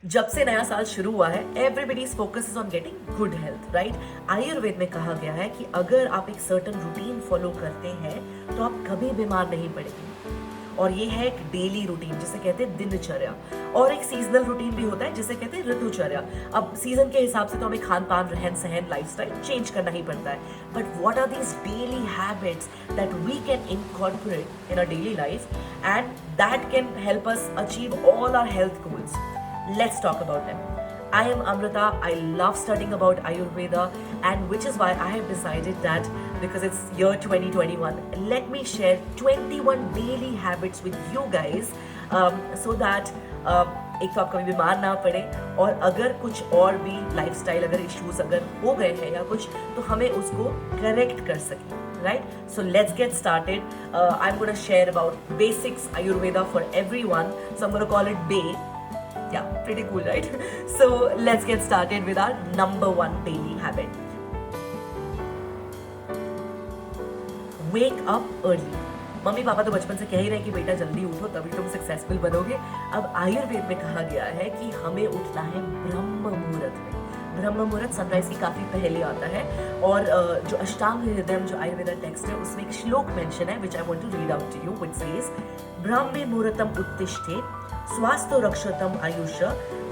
जब से नया साल शुरू हुआ है, everybody's focus is on getting good health, right. Ayurveda में कहा गया है कि अगर आप एक सर्टन रूटीन फॉलो करते हैं तो आप कभी बीमार नहीं पड़ेंगे। और ये है एक डेली रूटीन जिसे कहते हैं दिनचर्या, और एक सीजनल रूटीन भी होता है जिसे कहते हैं ऋतुचर्या। अब सीजन के हिसाब से तो हमें खान पान, रहन सहन, लाइफस्टाइल चेंज करना ही पड़ता है, but what are these daily habits that we can incorporate in a daily life and that can help us achieve all our health goals? Let's talk about them. I am Amrita. I love studying about Ayurveda, and which is why I have decided that because it's year 2021, let me share 21 daily habits with you guys, so that एक तो आप कभी बीमार ना पड़े, और अगर कुछ और भी लाइफस्टाइल अगर इश्यूज अगर हो गए हैं या कुछ, तो हमें उसको करेक्ट कर सकें, right? So let's get started. I'm going to share about basics Ayurveda for everyone. So I'm going to call it BAY. Yeah, pretty cool, right? So let's get started with our number one daily habit. Wake up early. Mummy papa तो बचपन से कह ही रहे हैं कि बेटा जल्दी उठो तभी तुम सक्सेसफुल बनोगे। अब आयुर्वेद में कहा गया है कि हमें उठना है ब्रह्म मुहूर्त में। ब्रह्म मुहूर्त सनराइज की काफी पहले आता है, और जो अष्टांग हृदयम जो आयुर्वेदा टेक्स्ट है उसमें एक श्लोक मेंशन है which I want to read out to you, which says ब्राह्मे मुहूर्तम उत्तिष्ठे स्वास्थ्य रक्षतम आयुष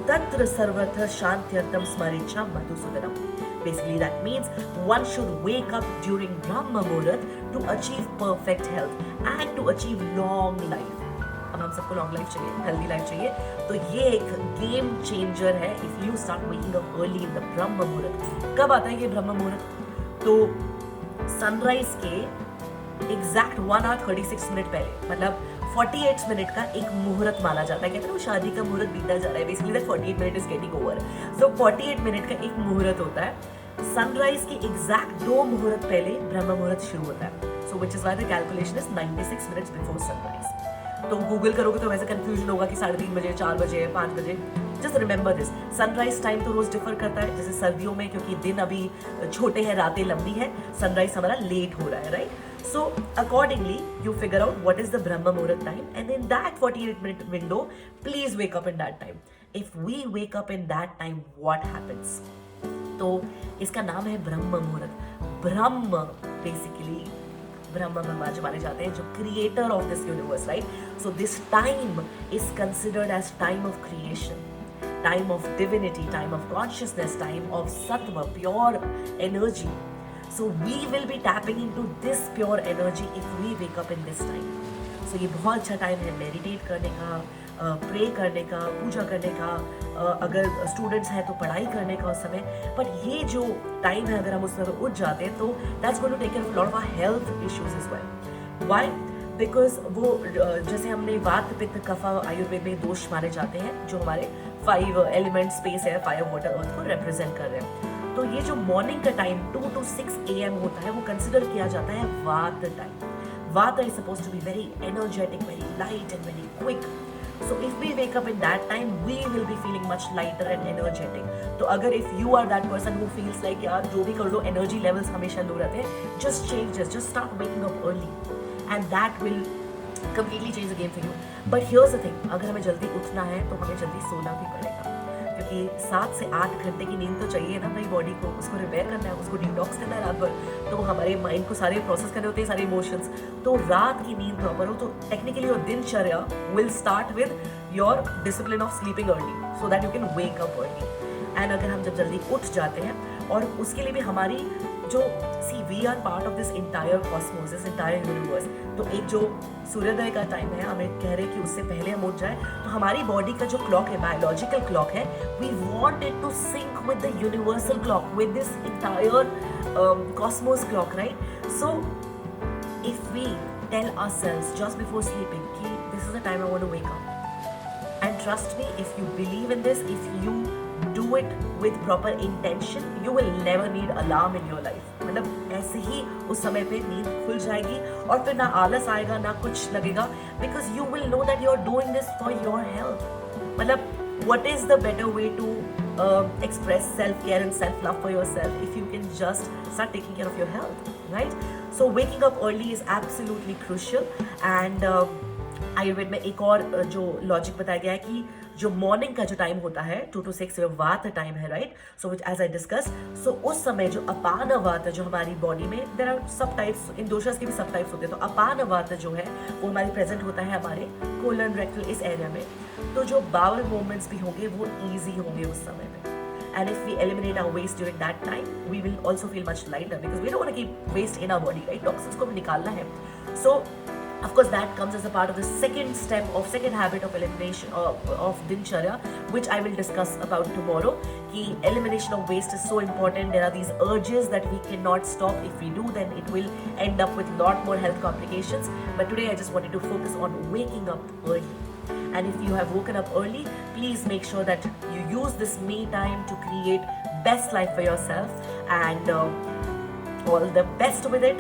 तत्र सर्वत्र शांत्यर्थम स्मरेच्छा मधुसूदनम। Basically that means one should wake up during Brahma Muhurat to achieve perfect health and to achieve long life. अब हम सबको लॉन्ग लाइफ चाहिए, हेल्दी लाइफ चाहिए, तो ये एक गेम चेंजर है if you start waking up early in the ब्रह्म मुहूर्त। कब आता है ये ब्रह्म मुहूर्त? तो सनराइज के एग्जैक्ट 1 hour 36 मिनट पहले, मतलब 48 मिनट का एक मुहूर्त माना जाता है। कहते हैं वो शादी का मुहूर्त बीता जा रहा है, basically that 48 minute is getting over. So 48 minute का एक मुहूर्त होता है। सनराइज के एग्जैक्ट 2 मुहूर्त पहले ब्रह्म मुहूर्त शुरू होता है। So which is why the calculation is 96 minutes before sunrise. तो गूगल करोगे तो वैसे कंफ्यूजन होगा कि 3:30 बजे, 4 बजे, 5 बजे। Just remember this, sunrise time तो रोज डिफर करता है। जैसे सर्दियों में क्योंकि दिन अभी छोटे हैं, रातें लंबी है, सनराइज हमारा लेट हो रहा है, right? So accordingly, you figure out what is the Brahma Muhurat time, and in that 48-minute window, please wake up in that time. If we wake up in that time, what happens? तो इसका नाम है ब्रह्म मुहूर्त। ब्रह्म basically ब्रह्म जो माने जाते हैं, जो creator of this universe, right? So this time is considered as time of creation, time of divinity, time of consciousness, time of sattva, pure energy. So we will be tapping into this pure energy if we wake up in this time. So ये बहुत अच्छा time है meditate करने का, pray करने का, पूजा करने का, अगर स्टूडेंट्स हैं तो पढ़ाई करने का उस समय। बट ये जो टाइम है अगर हम उसमें उठ जाते हैं तो that's going to take care of lot of our health issues as well. Why? Because वो जैसे हमने वात पित्त कफ आयुर्वेद में दोष माने जाते हैं, जो हमारे 5 एलिमेंट स्पेस है, फायर वाटर अर्थ को रिप्रेजेंट कर रहे हैं। तो ये जो मॉर्निंग का टाइम 2 to 6 AM होता है वो कंसिडर किया जाता है vata time. Vata is supposed to be very energetic, very light and very quick. So if we wake up in that time we will be feeling much lighter and energetic. तो अगर if you are that person who feels like यार जो भी कर low energy levels हमेशा लो रहते हैं, just change this, just start waking up early and that will completely change the game for you. But here's the thing, अगर हमें जल्दी उठना है तो हमें जल्दी सोना भी पड़ेगा, क्योंकि 7 से 8 घंटे की नींद तो चाहिए ना भाई बॉडी को, उसको रिपेयर करना है, उसको डिटॉक्स करना है रात भर, तो हमारे माइंड को सारे प्रोसेस करने होते हैं, सारे इमोशंस। तो रात की नींद प्रॉपर हो तो टेक्निकली योर दिनचर्या will start with your discipline of sleeping early so that you can wake up early. And अगर हम जब जल्दी उठ जाते हैं, और उसके लिए भी हमारी जो we are part of this entire cosmos, this entire universe. तो एक जो सूर्योदय का टाइम है, हमें कह रहे हैं कि उससे पहले हम उठ जाए, तो हमारी बॉडी का जो क्लॉक है, बायोलॉजिकल क्लॉक है, we want it to sync with the universal clock, with this entire cosmos clock, right? So if we tell ourselves just before sleeping कि this is the time I want to wake up, and trust me, if you believe in this, if you do it with proper intention, you will never need alarm in your life. मतलब ऐसे ही उस समय पे नींद खुल जाएगी और फिर ना आलस आएगा ना कुछ लगेगा, because you will know that you are doing this for your health. मतलब what is the better way to express self-care and self-love for yourself if you can just start taking care of your health, right? So waking up early is absolutely crucial. And Ayurveda में एक और जो logic बताया गया है कि जो morning का जो टाइम होता है 2 to 6 वात टाइम है, right? So which as I discuss, so उस समय जो अपान वात जो हमारी बॉडी में, there are subtypes, in दोषास के भी सब टाइप्स होते हैं, तो अपान वात जो है वो हमारे प्रेजेंट होता है हमारे कोलन रेक्टल इस एरिया में। तो जो बाउल मूवमेंट्स भी होंगे वो ईजी होंगे उस समय में। And if we eliminate our waste during that time, we will also feel much lighter because we don't want to keep waste in our body, right? Toxins को भी निकालना है. So, of course, that comes as a part of the second habit of elimination of Dincharya, which I will discuss about tomorrow. कि elimination of waste is so important. There are these urges that we cannot stop. If we do, then it will end up with lot more health complications. But today, I just wanted to focus on waking up early. And if you have woken up early, please make sure that you use this me time to create best life for yourself and all the best with it.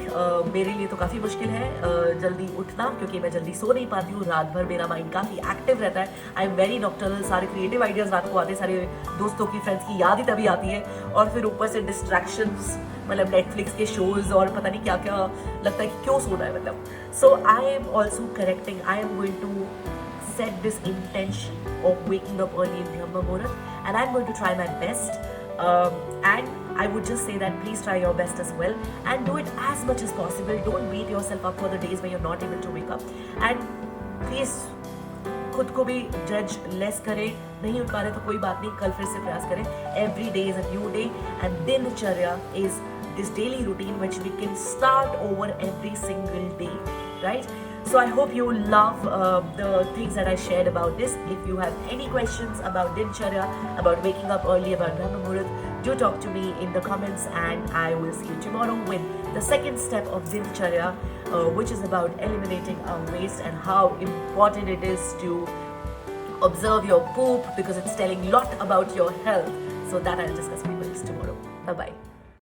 मेरे लिए तो काफ़ी मुश्किल है जल्दी उठना, क्योंकि मैं जल्दी सो नहीं पाती हूँ। रात भर मेरा माइंड काफ़ी एक्टिव रहता है। I am very nocturnal. सारे क्रिएटिव आइडियाज़ रात को आते हैं, सारे दोस्तों की, फ्रेंड्स की याद ही तभी आती है, और फिर ऊपर से डिस्ट्रैक्शंस, मतलब नेटफ्लिक्स के शोज़ और पता नहीं क्या क्या, लगता है कि क्यों सोना है मतलब। So I am also correcting, I am going to set this intention of waking up early in Brahma Muhurat, and I'm going to try my best, and I would just say that please try your best as well and do it as much as possible. Don't beat yourself up for the days when you're not able to wake up, and please खुद को भी जज less करें। नहीं उठ पा रहे तो कोई बात नहीं, कल फिर से प्रयास करें। Every day is a new day and दिनचर्या is this daily routine which we can start over every single day, right? So I hope you love the things that I shared about this. If you have any questions about Dincharya, about waking up early, about Brahma Muhurat, do talk to me in the comments, and I will see you tomorrow with the second step of Dincharya, which is about eliminating our waste and how important it is to observe your poop because it's telling a lot about your health. So that I'll discuss with you tomorrow. Bye-bye.